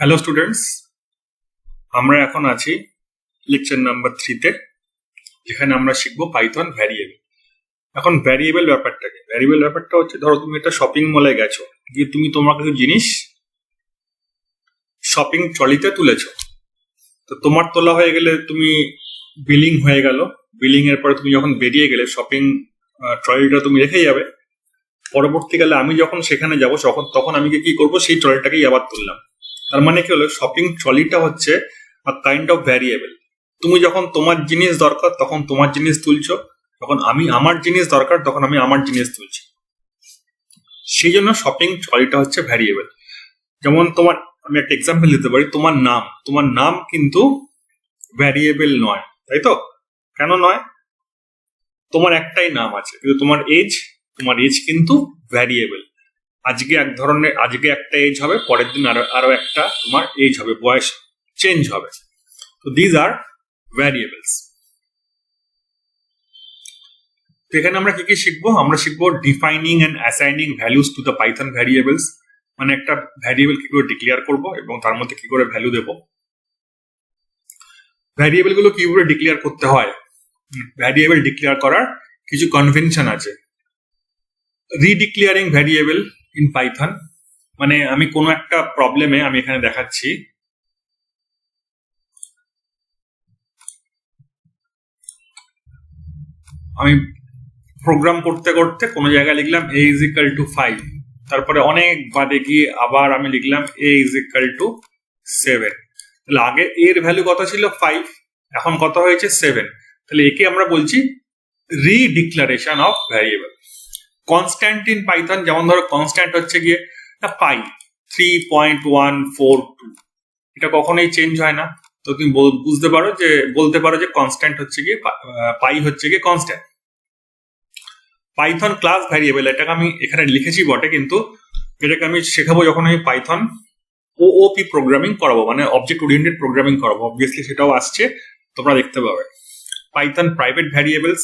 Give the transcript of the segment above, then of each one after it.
Hello students, আমরা এখন আছি লেকচার নাম্বার 3-তে, যেখানে আমরা শিখবো পাইথন ভ্যারিয়েবল। এখন ভ্যারিয়েবল ব্যাপারটা হচ্ছে, ধরো তুমি একটা শপিং মলে গেছো, গিয়ে তুমি তোমার কিছু জিনিস শপিং ট্রলিতে তুলেছো। তো তোমার তোলা হয়ে গেলে তুমি বিলিং হয়ে গেল, বিলিং এর পরে তুমি যখন বেরিয়ে গেলে শপিং ট্রলিটা তুমি রেখে যাবে। পরবর্তীকালে আমি যখন সেখানে যাব তখন আমি কি করবো, সেই ট্রলিটাকেই আবার তুললাম। তার মানে কি হলো, শপিং ট্রলিটা হচ্ছে কাইন্ড অফ ভ্যারিয়েবল। তুমি যখন তোমার জিনিস দরকার তখন তোমার জিনিস তুলছো, যখন আমি আমার জিনিস দরকার তখন আমি আমার জিনিস তুলছি। সেই জন্য শপিং ট্রলিটা হচ্ছে ভ্যারিয়েবল। যেমন আমি একটা এক্সাম্পল দিতে পারি, তোমার নাম কিন্তু ভ্যারিয়েবল নয়, তাই তো? কেন নয়? তোমার একটাই নাম আছে, কিন্তু তোমার এজ কিন্তু ভ্যারিয়েবল। আজকে একটা এজ হবে, পরের দিন আরো একটা তোমার এজ হবে, বয়স চেঞ্জ হবে। তো দিজ আর ভ্যারিয়েবলস। তো এখানে আমরা কি শিখবো? আমরা শিখবো defining and assigning values to the Python variables. মানে একটা ভ্যারিয়েবল কি করে ডিক্লেয়ার করব এবং তার মধ্যে কি করে ভ্যালু দেব। ভ্যারিয়েবল গুলো কি করে ডিক্লেয়ার করতে হয়, ভ্যারিয়েবল ডিক্লেয়ার করার কিছু কনভেনশন আছে। রিডিক্লেয়ারিং ভ্যারিয়েবল ইন পাইথন, মানে আমি কোনো একটা প্রবলেমে, আমি এখানে দেখাচ্ছি, আমি প্রোগ্রাম করতে করতে কোনো জায়গায় লিখলাম a is equal to 5, তারপরে অনেক বাদে গিয়ে আবার আমি লিখলাম a is equal to 7। তাহলে আগে এর ভ্যালু কত ছিল? 5, এখন কত হয়েছে? 7। তাহলে একে আমরা বলছি redeclaration of variable. Constant in Python, যেমন ধরো কনস্ট্যান্ট হচ্ছে গিয়ে পাই 3.142, এটা কখনোই চেঞ্জ হয় না। তো তুমি বলতে পারো যে কনস্ট্যান্ট হচ্ছে গিয়ে পাই হচ্ছে গিয়ে কনস্ট্যান্ট। পাইথন ক্লাস ভ্যারিয়েবল, এটাকে আমি এখানে লিখেছি বটে, কিন্তু এটাকে আমি শেখাবো যখন আমি পাইথন ওওপি প্রোগ্রামিং করাবো, মানে অবজেক্ট ওরিয়েন্টেড প্রোগ্রামিং করাবো। অবভিয়াসলি সেটাও আসছে, তোমরা দেখতে পাবে। Python private variables.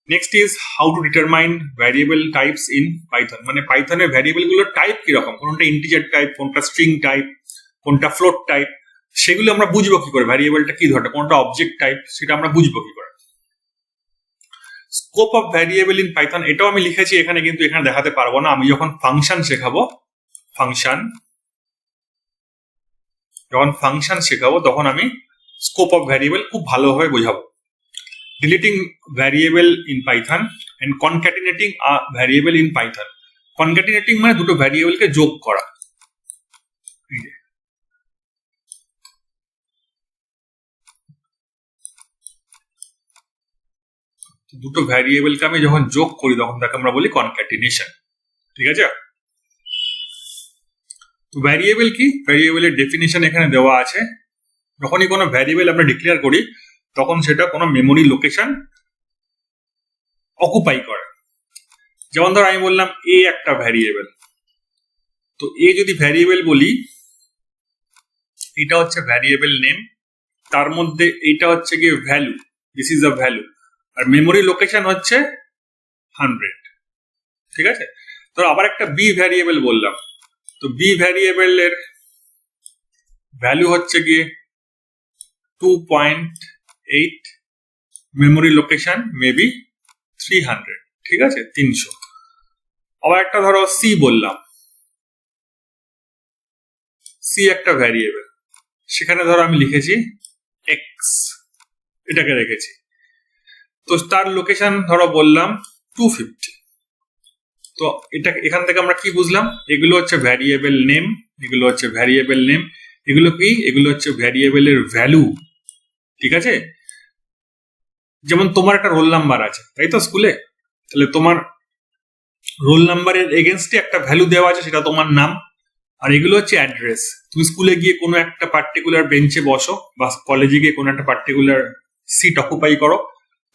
Next is how to determine variable types in Python, মানে পাইথনের ভ্যারিয়েবল গুলোর টাইপ কিরকম, কোনটা ইন্টিজার টাইপ, কোনটা স্ট্রিং টাইপ, কোনটা ফ্লোট টাইপ, সেগুলো আমরা বুঝবো কি করে। ভ্যারিয়েবলটা কি ধরনের, কোনটা অবজেক্ট টাইপ, সেটা আমরা বুঝবো কি করে। Scope of variable in Python, এটাও আমি লিখেছি এখানে, কিন্তু এখানে দেখাতে পারবো না। আমি যখন ফাংশন শেখাবো তখন আমি স্কোপ অফ ভ্যারিয়েবল খুব ভালোভাবে বোঝাবো। Deleting variable in Python and concatenating a variable in Python. Concatenating মানে দুটো ভ্যারিয়েবলকে যোগ করা। দুটো ভ্যারিয়েবলকে আমি যখন যোগ করি তখন তাকে আমরা বলি কনক্যাটিনেশন। ঠিক আছে? ভ্যারিয়েবল কি? ভ্যারিয়েবলের ডেফিনিশন এখানে দেওয়া আছে। যখনই কোনো ভ্যারিয়েবল আমরা ডিক্লেয়ার করি তখন সেটা কোনো মেমোরি লোকেশন অকুপাই করে। যেমন ধর আমি বললাম এ একটা ভ্যারিয়েবল, তো এ যদি ভ্যারিয়েবল বলি, এটা হচ্ছে ভ্যারিয়েবল নেম, তার মধ্যে এটা হচ্ছে গিয়ে value, this is a value, আর মেমোরি লোকেশন হচ্ছে 100। ঠিক আছে? তো আবার একটা বি ভ্যারিয়েবল বললাম, তো বি ভ্যারিয়েবলের ভ্যালু হচ্ছে গিয়ে 2.8, মেমোরি লোকেশন মেবি 300। ঠিক আছে? 300। আবার একটা ধরো সি বললাম, সি একটা ভ্যারিয়েবল, সেখানে ধরো আমি লিখেছি এক্স, এটাকে রেখেছি, তো তার লোকেশন ধরো বললাম 250। তো এখান থেকে আমরা কি বুঝলাম? এগুলো হচ্ছে ভ্যারিয়েবল নেম, এগুলো হচ্ছে ভ্যারিয়েবল নেম, এগুলো কি? এগুলো হচ্ছে ভ্যারিয়েবলের ভ্যালু। ঠিক আছে? যেমন তোমার একটা রোল নাম্বার আছে, তাই তো, স্কুলে, তাহলে তোমার রোল নাম্বারের এগেনস্টে একটা ভ্যালু দেওয়া আছে, সেটা তোমার নাম। আর এগুলো হচ্ছে অ্যাড্রেস। তুমি স্কুলে গিয়ে কোনো একটা পার্টিকুলার বেঞ্চে বসো, বা কলেজে গিয়ে কোনো একটা পার্টিকুলার সিট অকুপাই করো,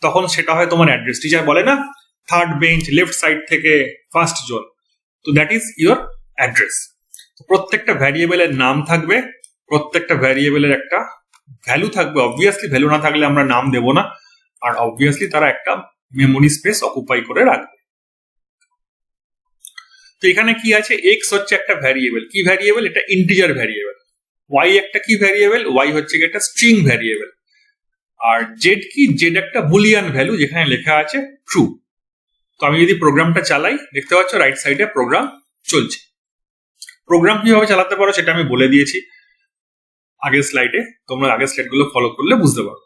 তখন সেটা হয় তোমার অ্যাড্রেস। টিচার বলে না, থার্ড বেঞ্চ, লেফট সাইড থেকে ফার্স্ট জোন, তো দ্যাট ইজ ইউর অ্যাড্রেস। প্রত্যেকটা ভ্যারিয়েবলের নাম থাকবে, প্রত্যেকটা ভ্যারিয়েবলের একটা ভ্যালু থাকবে। অবভিয়াসলি ভ্যালু না থাকলে আমরা নাম দেব না, আর অবভিয়াসলি তারা একটা মেমোরি স্পেস অকুপাই করে রাখবে। তো এখানে কি আছে? এক্স হচ্ছে একটা ভ্যারিয়েবল। কি ভ্যারিয়েবল? এটা ইন্টিজার ভ্যারিয়েবল। ওয়াই একটা কি ভ্যারিয়েবল? ওয়াই হচ্ছে কি একটা স্ট্রিং ভ্যারিয়েবল। আর জেড কি? জেড একটা বুলিয়ান ভ্যালু যেখানে লেখা আছে ট্রু। তো আমি যদি প্রোগ্রামটা চালাই, দেখতে পাচ্ছ রাইট সাইডে প্রোগ্রাম চলছে। প্রোগ্রাম কিভাবে চালাতে পারো সেটা আমি বলে দিয়েছি আগের স্লাইডে, তোমরা আগের স্লাইডগুলো ফলো করলে বুঝতে পারবে।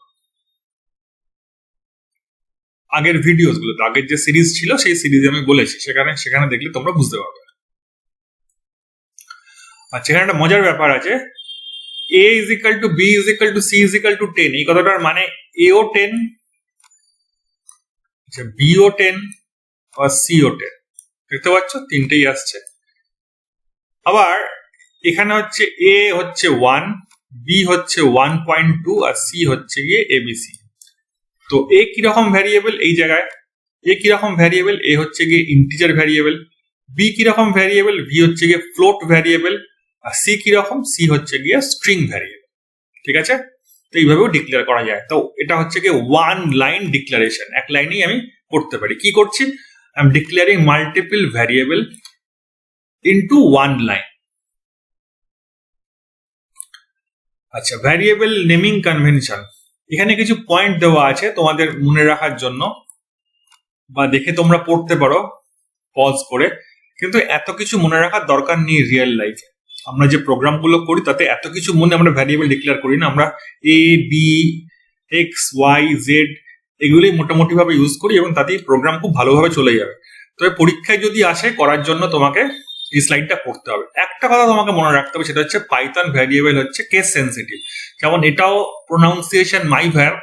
আগের ভিডিওস গুলোতে, আগের যে সিরিজ ছিল সেই সিরিজে আমি বলেছি, সেখানে দেখলে তোমরা বুঝতে পারবে। আচ্ছা, এখানে একটা মজার ব্যাপার আছে, a is equal to b is equal to c is equal to 10, এই কথাটার মানে a ও 10, আচ্ছা b ও 10 আর c ও 10, দেখতে পাচ্ছ তিনটেই আসছে। আবার এখানে হচ্ছে a হচ্ছে 1, b হচ্ছে 1.2 আর c হচ্ছে গিয়ে abc। তো a কিরকম ভ্যারিয়েবল? এই জায়গায় a কিরকম ভ্যারিয়েবল? a হচ্ছে গিয়ে ইন্টিজার ভ্যারিয়েবল। b কিরকম ভ্যারিয়েবল? b হচ্ছে গিয়ে ফ্লোট ভ্যারিয়েবল। আর c কিরকম? c হচ্ছে গিয়ে স্ট্রিং ভ্যারিয়েবল। ঠিক আছে, তো এইভাবেও ডিক্লেয়ার করা যায়। তো এটা হচ্ছে গিয়ে ওয়ান লাইন ডিক্লারেশন, এক লাইনেই আমি করতে পারি। কি করছি? I am declaring multiple variable into one line. আচ্ছা, ভ্যারিয়েবল নেমিং কনভেনশন, এখানে কিছু পয়েন্ট দেওয়া আছে তোমাদের মনে রাখার জন্য, বা দেখে তোমরা পড়তে পারো পজ করে, কিন্তু এত কিছু মনে রাখার দরকার নেই। রিয়েল লাইফে আমরা যে প্রোগ্রামগুলো করি তাতে এত কিছু মনে আমরা ভ্যারিয়েবল ডিক্লেয়ার করি না। আমরা A B x Y Z এগুলোই মোটামুটি ভাবে ইউজ করি এবং তাতেই প্রোগ্রাম খুব ভালোভাবে চলে যাবে। তবে পরীক্ষায় যদি আসে করার জন্য তোমাকে এই স্লাইডটা পড়তে হবে। একটা কথা তোমাকে মনে রাখতে হবে, সেটা হচ্ছে পাইথন ভ্যারিয়েবল হচ্ছে কেস সেন্সিটিভ। যেমন এটাও প্রোনাউন্সিয়েশন মাই ভার,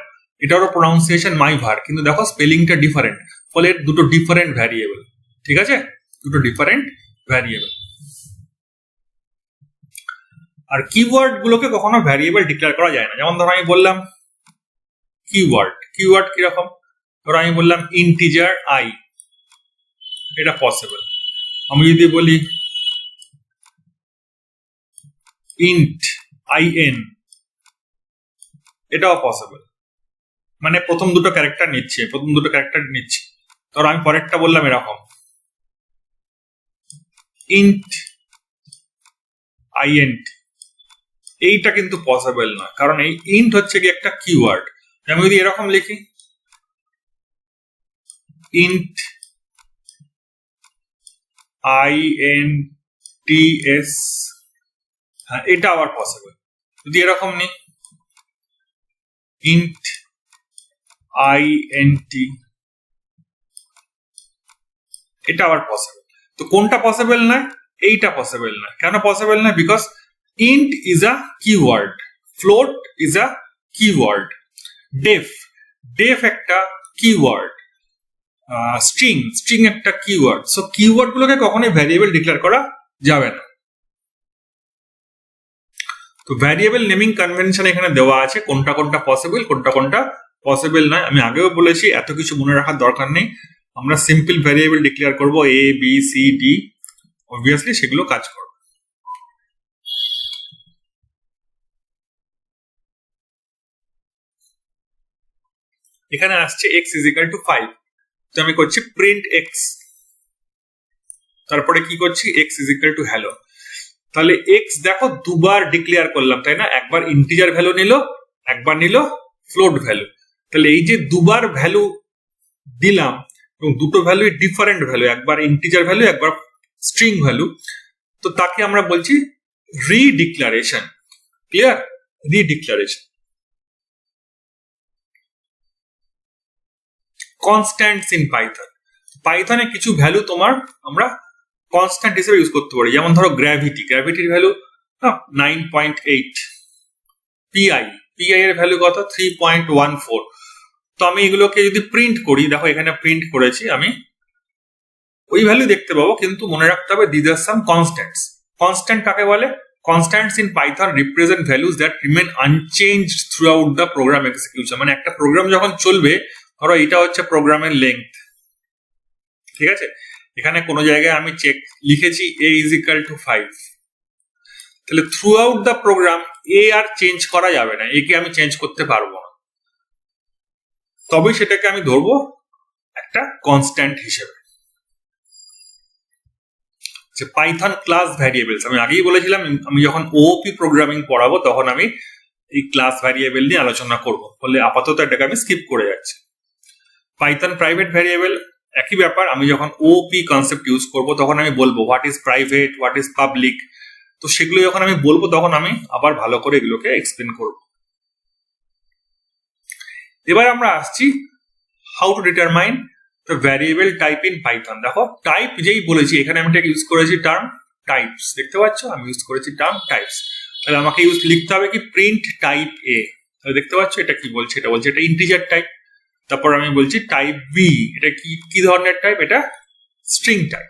এটারও প্রোনাউন্সিয়েশন মাই ভার, কিন্তু দেখো স্পেলিংটা ডিফারেন্ট, ফলে দুটো ডিফারেন্ট ভ্যারিয়েবল। ঠিক আছে, দুটো ডিফারেন্ট ভ্যারিয়েবল। আর কিওয়ার্ড গুলোকে কখনো ভ্যারিয়েবল ডিক্লেয়ার করা যায় না। যেমন ধরো আমি বললাম কিওয়ার্ড, কিওয়ার্ড কিরকম? ধরো আমি বললাম ইন্টিজার আই, এটা পসিবল। আমি যদি বলি ইন্ট আইএন, এটাও পসিবল। মানে প্রথম দুটো ক্যারেক্টার নিচ্ছে। ধরো আমি পরেরটা বললাম এরকম ইন্ট আইএনটি, এইটা কিন্তু পসিবল না, কারণ এই ইন্ট হচ্ছে কি একটা কিওয়ার্ড। আমি যদি এরকম লিখি ইন্ট INTS, হ্যাঁ এটা আবার পসিবল। যদি এরকম নেই ইন্ট INT, এটা আবার পসিবল। তো কোনটা পসিবল না? এইটা পসিবল না। কেন পসিবল না? Because int is a keyword, float is a keyword, def একটা কিওয়ার্ড, স্ট্রিং একটা কিওয়ার্ড। সো কিওয়ার্ড গুলোকে কখনোই ভ্যারিয়েবল ডিক্লেয়ার করা যাবে না। তো ভ্যারিয়েবল নেমিং কনভেনশন এখানে দেওয়া আছে, কোনটা কোনটা পসিবল, কোনটা কোনটা পসিবল নয়। আমি আগেও বলেছি এত কিছু মনে রাখার দরকার নেই। আমরা সিম্পল ভ্যারিয়েবল ডিক্লেয়ার করব A B C D, obviously সেগুলো কাজ করবে। এখানে আসছে x ইজ ইকুয়াল টু 5, তো আমি করছি প্রিন্ট x, তারপরে কি করছি x is equal to hello. তাহলে x দেখো দুবার ডিক্লেয়ার করলাম, তাই না? একবার ইন্টিজার ভ্যালু নিল, একবার নিল ফ্লোট ভ্যালু। তাহলে এই যে দুবার ভ্যালু দিলাম এবং দুটো ভ্যালু ডিফারেন্ট ভ্যালু, একবার ইন্টিজার ভ্যালু একবার স্ট্রিং ভ্যালু, তো তাকে আমরা বলছি রিডিক্লারেশন। ক্লিয়ার? রিডিক্লারেশন। কনস্ট্যান্টস ইন পাইথন, পাইথনে কিছু ভ্যালু আমরা কনস্ট্যান্ট হিসেবে ইউজ করতে পারি। যেমন ধরো গ্র্যাভিটির ভ্যালু 9.8, পিআই এর ভ্যালু কত? 3.14। তো আমি এগুলোকে যদি প্রিন্ট করি, দেখো এখানে প্রিন্ট করেছি, আমি ওই ভ্যালু দেখতে পাবো, কিন্তু মনে রাখতে হবে this are some constants. Constant কাকে বলে? Constants in Python represent values that remain unchanged throughout the program execution. মানে একটা প্রোগ্রাম যখন চলবে, ধরো এটা হচ্ছে প্রোগ্রামের লেংথ, ঠিক আছে? এখানে কোনো জায়গায় আমি লিখেছি a ইজ ইকুয়াল টু 5, তাহলে থ্রু আউট দ্য প্রোগ্রাম এ আর চেঞ্জ করা যাবে না, একে আমি চেঞ্জ করতে পারবো না, তবে সেটাকে আমি ধরবো একটা কনস্ট্যান্ট হিসেবে। যে পাইথন ক্লাস ভ্যারিয়েবলস, আমি আগেই বলেছিলাম আমি যখন ওপি প্রোগ্রামিং পড়াবো তখন আমি এই ক্লাস ভ্যারিয়েবল নিয়ে আলোচনা করবো, ফলে আপাতত এটাকে আমি স্কিপ করে যাচ্ছি। পাইথন প্রাইভেট ভ্যারিয়েবল একই ব্যাপার, আমি যখন ওপি কনসেপ্ট ইউজ করব তখন আমি বলবো what is private, what is public. তো সেগুলো যখন আমি বলবো তখন আমি আবার ভালো করে এগুলোকে এক্সপ্লেন করব। এবার আমরা আসছি how to determine the variable type in Python. দেখো টাইপ যেই বলেছি এখানে আমি ইউজ করেছি টার্ম টাইপস, দেখতে পাচ্ছ আমি ইউজ করেছি টার্ম টাইপস। তাহলে আমাকে লিখতে হবে কি প্রিন্ট টাইপ এ। তাহলে দেখতে পাচ্ছ এটা কি বলছে, এটা বলছে এটা ইন্টিজার টাইপ। তারপর আমি বলছি টাইপ বি, এটা কি ধরনের টাইপ, এটা স্ট্রিং টাইপ।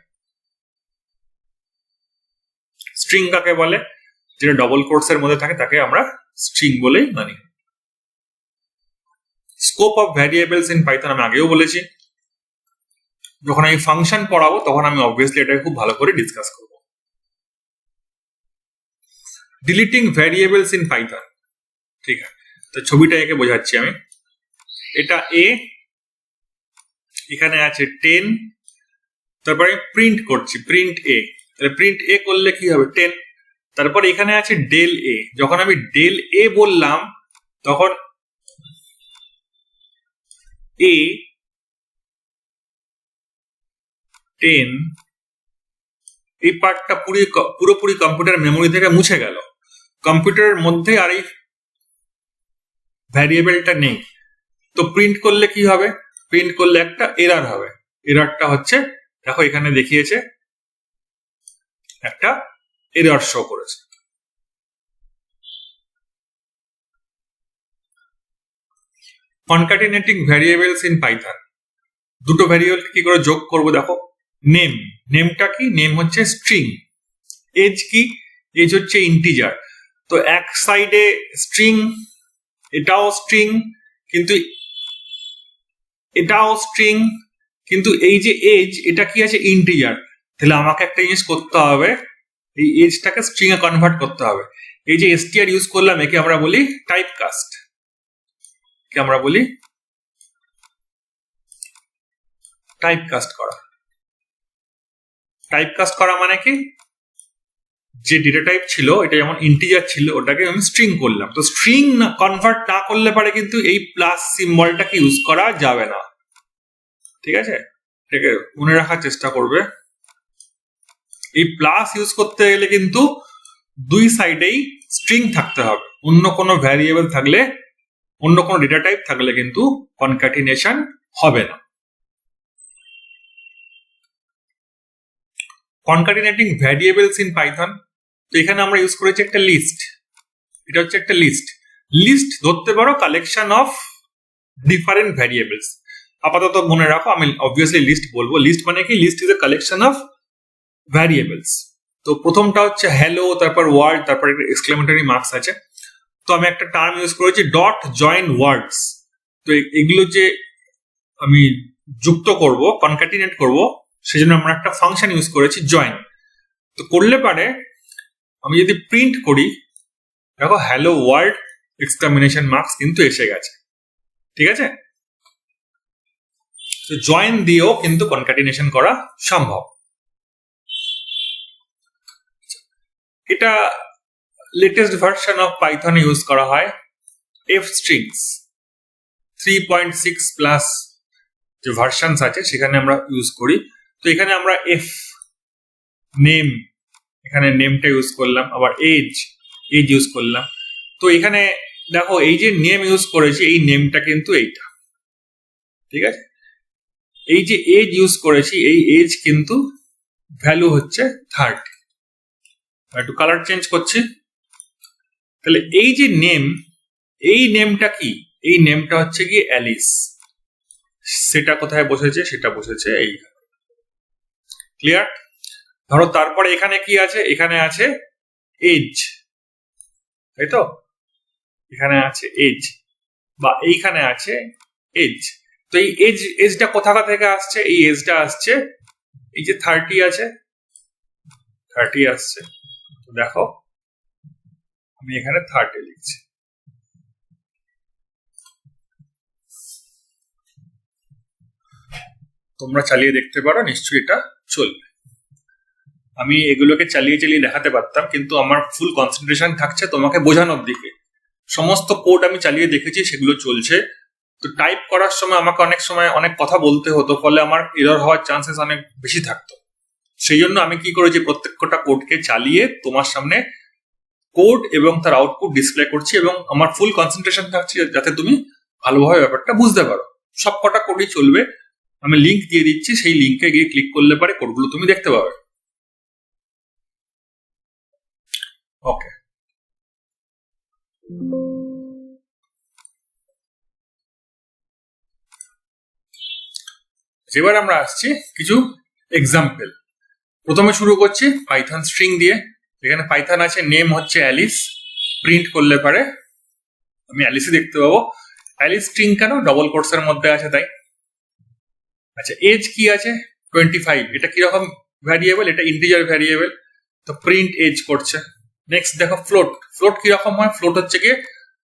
স্ট্রিং কাকে বলে, যেটা ডবল কোটসের মধ্যে থাকে তাকে আমরা স্ট্রিং বলেই মানি। Scope of variables in Python আমি আগেও বলেছি, যখন আমি ফাংশন পড়াবো তখন আমি অবভিয়াসলি এটাকে খুব ভালো করে ডিসকাস করব। ডিলিটিং ভ্যারিয়েবলস ইন পাইথন, ঠিক আছে। তো ছবিটা একে বোঝাচ্ছি আমি, এটা এ, এখানে আছে 10, তারপরে প্রিন্ট করছি প্রিন্ট এ। তাহলে প্রিন্ট এ করলে কি হবে 10। তারপর এখানে আছে ডেল এ, যখন আমি ডেল এ বললাম তখন এ 10, এই পার্টটা পুরোপুরি কম্পিউটার মেমোরি থেকে মুছে গেল, কম্পিউটারের মধ্যে আর এই ভ্যারিয়েবলটা নেই। তো প্রিন্ট করলে কি হবে, প্রিন্ট করলে একটা এরার হবে। এরারটা হচ্ছে দেখো এখানে দেখিয়েছে একটা এরার শো করেছে। কনক্যাটিনেটিং ভ্যারিয়েবলস ইন পাইথন, দুটো ভ্যারিয়েবল কি করে যোগ করব, দেখো নেম, নেমটা কি, নেম হচ্ছে স্ট্রিং, এজ কি, এজ হচ্ছে ইন্টিজার। তো এক সাইডে স্ট্রিং, এটাও স্ট্রিং, কিন্তু এটাও স্ট্রিং, কিন্তু এই যে এজ এটা কি আছে ইন্টিজার। তাহলে আমাকে একটা জিনিস করতে হবে, এই এজটাকে স্ট্রিং এ কনভার্ট করতে হবে। এই যে str ইউজ করলাম একে আমরা বলি টাইপ কাস্ট, কে আমরা বলি টাইপ কাস্ট করা। টাইপ কাস্ট করা মানে কি, যে ডেটা টাইপ ছিল এটা যেমন ইন্টিজার ছিল ওটাকে আমি স্ট্রিং করলাম। তো স্ট্রিং কনভার্ট না করলে পারে কিন্তু এই প্লাস সিম্বলটাকে ইউজ করা যাবে না, ঠিক আছে। এটাকে মনে রাখার চেষ্টা করবে, এই প্লাস ইউজ করতে গেলে কিন্তু দুই সাইডেই স্ট্রিং থাকতে হবে। অন্য কোনো ভ্যারিয়েবল থাকলে, অন্য কোনো ডেটা টাইপ থাকলে কিন্তু কনক্যাটিনেশন হবে না। কনক্যাটিনেটিং ভ্যারিয়েবলস ইন পাইথন, তো এখানে আমরা ইউজ করেছি একটা লিস্ট। এটা হচ্ছে একটা লিস্ট, লিস্ট ধরতে পারো কালেকশন অফ ডিফারেন্ট ভ্যারিয়েবলস। আপাতত মনে রাখো আমি অবভিয়াসলি লিস্ট বলবো। লিস্ট মানে কি, list is a collection of variables. তো প্রথমটা হচ্ছে হ্যালো, তারপর ওয়ার্ড, তারপর একটা এক্সক্লেমেটরি মার্কস আছে। তো আমি একটা টার্ম ইউজ করেছি ডট জয়েন ওয়ার্ডস। তো এগুলো যে আমি যুক্ত করব, কনক্যাটিনেট করব, সেজন্য আমরা একটা ফাংশন ইউজ করেছি জয়েন। তো করলে পারে আমি যদি প্রিন্ট করি, দেখো হ্যালো ওয়ার্ল্ড এক্সক্লামেশন মার্কস কিন্তু এসে গেছে, ঠিক আছে। তো জয়েন দিয়েও কিন্তু কনক্যাটিনেশন করা সম্ভব। এটা latest version of Python use করা হয়, এফ স্ট্রিংস 3.6 প্লাস যে ভার্সনস আছে সেখানে আমরা ইউজ করি। তো এখানে আমরা এফ নেম, এখানে নেমটা ইউজ করলাম, আবার এজ ইউজ করলাম। তো এখানে দেখো এই যে নেম ইউজ করেছি, এই নেমটা কিন্তু এইটা, ঠিক আছে। এই যে এজ ইউজ করেছি, এই এজ কিন্তু ভ্যালু হচ্ছে 30। একটু কালার চেঞ্জ করছি। তাহলে এই যে নেম, এই নেমটা কি, এই নেমটা হচ্ছে কি অ্যালিস। সেটা কোথায় বসেছে, সেটা বসেছে এই, ক্লিয়ার। ধরো তারপরে এখানে কি আছে, এখানে আছে এজ, তাই তো, এখানে আছে এজ, বা এইখানে আছে এজ। তো এই এজটা কোথা থেকে আসছে, এই এজটা আসছে এই যে 30 আছে, 30 আসছে। তো দেখো আমি এখানে 30 লিখছি। তোমরা চালিয়ে দেখতে পারো, নিশ্চয়ই এটা চলবে। আমি এগুলোকে চালিয়ে চালিয়ে দেখাতে পারতাম, কিন্তু আমার ফুল কনসেন্ট্রেশন থাকছে তোমাকে বোঝানোর দিকে। সমস্ত কোড আমি চালিয়ে দেখেছি, সেগুলো চলছে। তো টাইপ করার সময় আমাকে অনেক সময় অনেক কথা বলতে হতো, ফলে আমার এরর হওয়ার চান্সেস অনেক বেশি থাকতো। সেই জন্য আমি কি করেছি, প্রত্যেকটা কোডকে চালিয়ে তোমার সামনে কোড এবং তার আউটপুট ডিসপ্লে করছি, এবং আমার ফুল কনসেন্ট্রেশন থাকছে যাতে তুমি ভালোভাবে ব্যাপারটা বুঝতে পারো। সব কটা কোডই চলবে। আমি লিঙ্ক দিয়ে দিচ্ছি, সেই লিঙ্কে গিয়ে ক্লিক করলে পারে কোডগুলো তুমি দেখতে পাবে। ওকে, এবার আমরা আসছি কিছু এক্সাম্পল। প্রথমে শুরু করছি পাইথন স্ট্রিং দিয়ে। এখানে পাইথন আছে, নেম হচ্ছে অ্যালিস, প্রিন্ট করলে পারে আমি অ্যালিসই দেখতে পাবো। অ্যালিস স্ট্রিং কেন? ডবল কোটসের মধ্যে আছে তাই। আচ্ছা, এজ কি আছে? 25। এটা কিরকম ভ্যারিয়েবল? এটা ইন্টিজার ভ্যারিয়েবল, তো প্রিন্ট এজ করছে। নেক্সট দেখো ফ্লোট। ফ্লোট কিরকম হয়? ফ্লোট হচ্ছে গিয়ে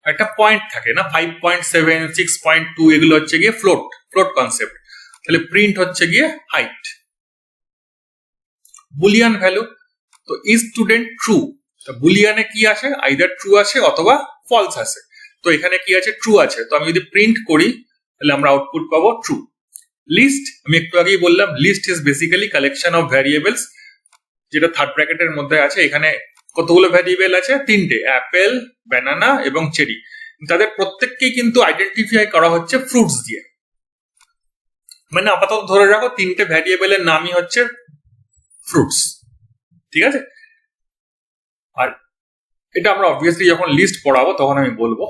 একটা পয়েন্ট থাকে না, 5.7, 6.2, এগুলো হচ্ছে গিয়ে ফ্লোট, ফ্লোট কনসেপ্ট। তাহলে প্রিন্ট হচ্ছে গিয়ে হাইট। বুলিয়ান ভ্যালু, তো ইজ স্টুডেন্ট ট্রু। বুলিয়ানে কি আসে? আইদার ট্রু আসে অথবা ফলস আসে। তো এখানে কি আছে? ট্রু আছে। তো আমি যদি প্রিন্ট করি তাহলে আমরা আউটপুট পাবো ট্রু। লিস্ট, আমি একটু আগেই বললাম, list is basically collection of variables, যেটা থার্ড ব্র্যাকেটের মধ্যে আছে। এখানে কতগুলো ভ্যারিয়েবল আছে? 3টে, অ্যাপেল, ব্যানানা এবং চেরি। তাদের প্রত্যেককেই কিন্তু আইডেন্টিফাই করা হচ্ছে ফ্রুটস দিয়ে। মানে আপাতত ধরে রাখো 3টে ভ্যারিয়েবলের নামই হচ্ছে ফ্রুটস, ঠিক আছে? আর এটা আমরা অবভিয়াসলি যখন লিস্ট পড়াবো তখন আমি বলবো।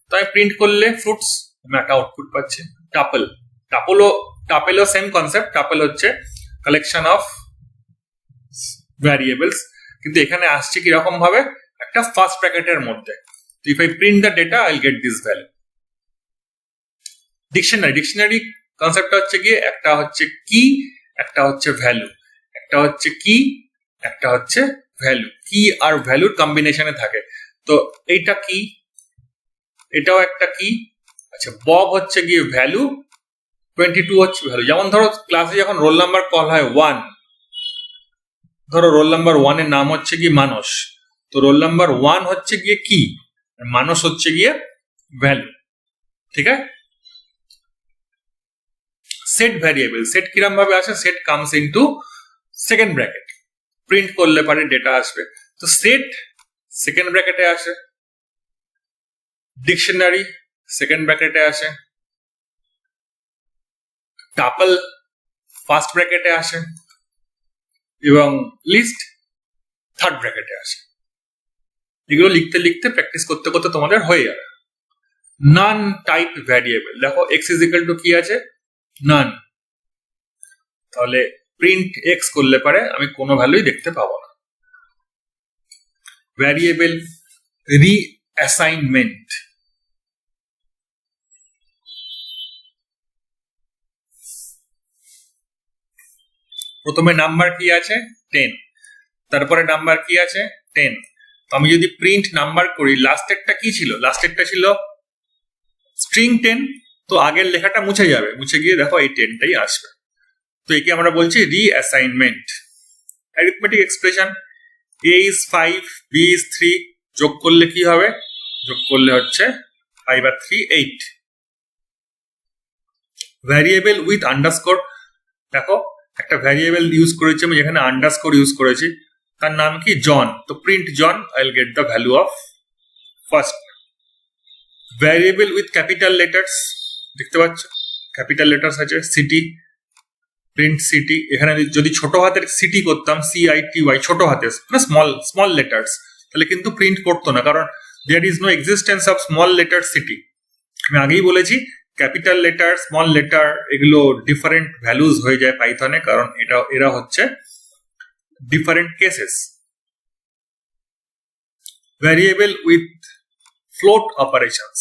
তো আমি প্রিন্ট করলে ফ্রুটস, আমি একটা আউটপুট পাচ্ছি। টাপল, টাপেলও সেম কনসেপ্ট। টাপল হচ্ছে কালেকশন অফ ভ্যারিয়েবলস, কিন্তু এখানে আসছে কিরকম ভাবে? একটা ফার্স্ট ব্র্যাকেটের মধ্যে। তো if I print the data I will get this value. Dictionary, dictionary কনসেপ্টটা হচ্ছে গিয়ে একটা হচ্ছে কি, একটা হচ্ছে ভ্যালু। একটা হচ্ছে কি, একটা হচ্ছে ভ্যালু। কি আর ভ্যালুর কম্বিনেশনে থাকে। তো এইটা কি, এটাও একটা কি। আচ্ছা, বব হচ্ছে গিয়ে ভ্যালু, 22 হচ্ছে ভ্যালু। যেমন ধরো ক্লাসে যখন রোল নাম্বার কল হয় 1, ধরো রোল নাম্বার 1 এর নাম হচ্ছে গিয়ে মানস, তো রোল নাম্বার 1 হচ্ছে গিয়ে কি, মানস হচ্ছে গিয়ে ভ্যালু, ঠিক আছে? সেট ভ্যারিয়েবল, সেট কিরম ভাবে আসে? Set comes into second bracket, print করলে পারে ডেটা আসবে। তো সেট সেকেন্ড ব্র্যাকেটে আসে, ডিকশনারি সেকেন্ড ব্র্যাকেটে আসে, টাপল ফার্স্ট ব্র্যাকেটে আসে, এবং লিস্ট থার্ড ব্র্যাকেটে আসে। এগুলো লিখতে লিখতে প্র্যাকটিস করতে করতে তোমাদের হয়ে যাবে। নান টাইপ ভ্যারিয়েবল, দেখো এক্স ইজ ইকুয়াল টু কি আছে? নান। তাহলে প্রিন্ট এক্স করলে পারে আমি কোনো ভ্যালুই দেখতে পাবো না। ভ্যারিয়েবল রিঅ্যাসাইনমেন্ট, প্রথমে নাম্বার কি আছে? 10, তারপরে নাম্বার কি আছে? 10। তো আমি যদি প্রিন্ট নাম্বার করি, লাস্টেরটা কি ছিল? লাস্টেরটা ছিল স্ট্রিং 10, তো আগের লেখাটা মুছে যাবে, মুছে গিয়ে দেখো এই 10টাই আসবে। তো একে আমরা বলছি reassignment. Arithmetic expression, a is 5, b is 3, যোগ করলে কি হবে? যোগ করলে হচ্ছে 5 আর 3 8। ভ্যারিয়েবল উইথ আন্ডারস্কোর, দেখো একটা ভ্যারিয়েবল ইউজ করেছি আমি যেখানে আন্ডারস্কোর ইউজ করেছি, তার নাম কি? জন। তো print John, I will get the value of first. Variable with capital letters, দেখতে পাচ্ছ ক্যাপিটাল লেটার্স আছে। City, print city. এখানে যদি ছোট হাতের সিটি করতাম, CITY, ছোট হাতের মানে স্মল লেটার্স, তাহলে কিন্তু প্রিন্ট করতো না, কারণ there is no existence of small letter city. আমি আগেই বলেছি ক্যাপিটাল লেটার, স্মল লেটার এগুলো ডিফারেন্ট ভ্যালুজ হয়ে যায় পাইথনে, কারণ এরা হচ্ছে different cases. Variable with float operations,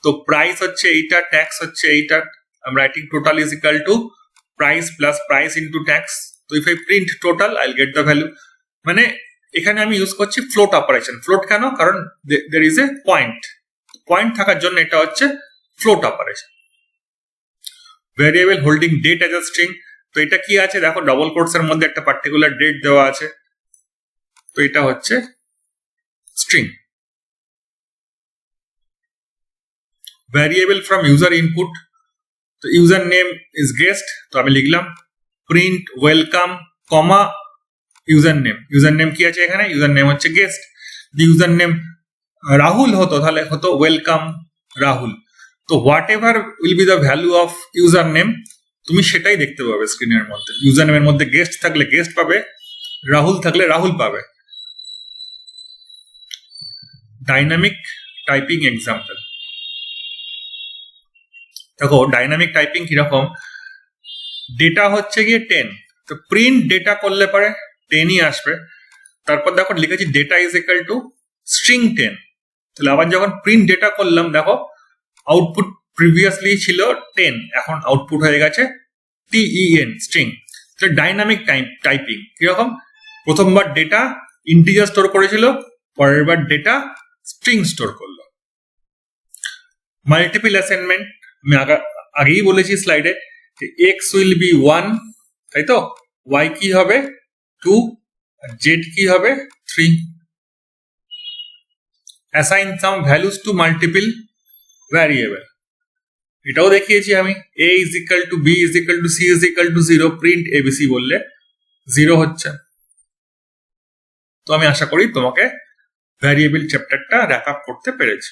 তো প্রাইস হচ্ছে এইটা, ট্যাক্স হচ্ছে এইটা। I'm writing total is equal to price plus price into tax. So if I print total, I'll get the value. মানে এখানে আমি ইউজ করছি ফ্লোট অপারেশন। ফ্লোট কেন? কারণ there is a point. Point থাকার জন্য এটা হচ্ছে float operation. Variable holding date as a string, তো এটা কি আছে দেখো, ডবল কোটস এর মধ্যে একটা পার্টিকুলার ডেট দেওয়া আছে, তো এটা হচ্ছে string. Variable from user input, তো ইউজার নেম ইজ গেস্ট, তো আমি লিখলাম প্রিন্ট ওয়েলকাম কমা ইউজার নেম। ইউজার নেম কি আছে এখানে, ইউজার নেম হচ্ছে গেস্ট। ইউজার নেম রাহুল হতো তাহলে হতো ওয়েলকাম রাহুল। তো what ever will be the value of user name, তুমি সেটাই দেখতে পাবে স্ক্রিনের মধ্যে। ইউজার নেমের মধ্যে গেস্ট থাকলে গেস্ট পাবে, রাহুল থাকলে রাহুল পাবে। ডাইনামিক টাইপিং এক্সাম্পল, দেখো ডাইনামিক টাইপিং কিরকম, ডেটা হচ্ছে গিয়ে 10, তো প্রিন্ট ডেটা করলে পরে 10ই আসবে। তারপর দেখো লিখেছি data is equal to string 10, তাহলে আবার যখন প্রিন্ট ডেটা করলাম দেখো আউটপুট প্রিভিয়াসলি ছিল 10, এখন আউটপুট হয়ে গেছে TEN স্ট্রিং। তাহলে ডাইনামিক টাইপিং কিরকম, প্রথমবার ডেটা ইন্টিজার স্টোর করেছিল, পরের বার ডেটা স্ট্রিং স্টোর করলো। মাল্টিপল অ্যাসাইনমেন্ট, আমি আগেই বলেছি স্লাইডে যে এক্স উইল বি 1, তাই তো, ওয়াই কি হবে 2, আর জেড কি হবে 3। অ্যাসাইন সাম ভ্যালুস টু মাল্টিপল ভ্যারিয়েবল, এটাও দেখিয়েছি আমি। a is equal to b is equal to c is equal to 0, print abc বললে 0 হচ্ছে। তো আমি আশা করি তোমাকে ভ্যারিয়েবল চ্যাপ্টারটা র্যাপ আপ করতে পেরেছি।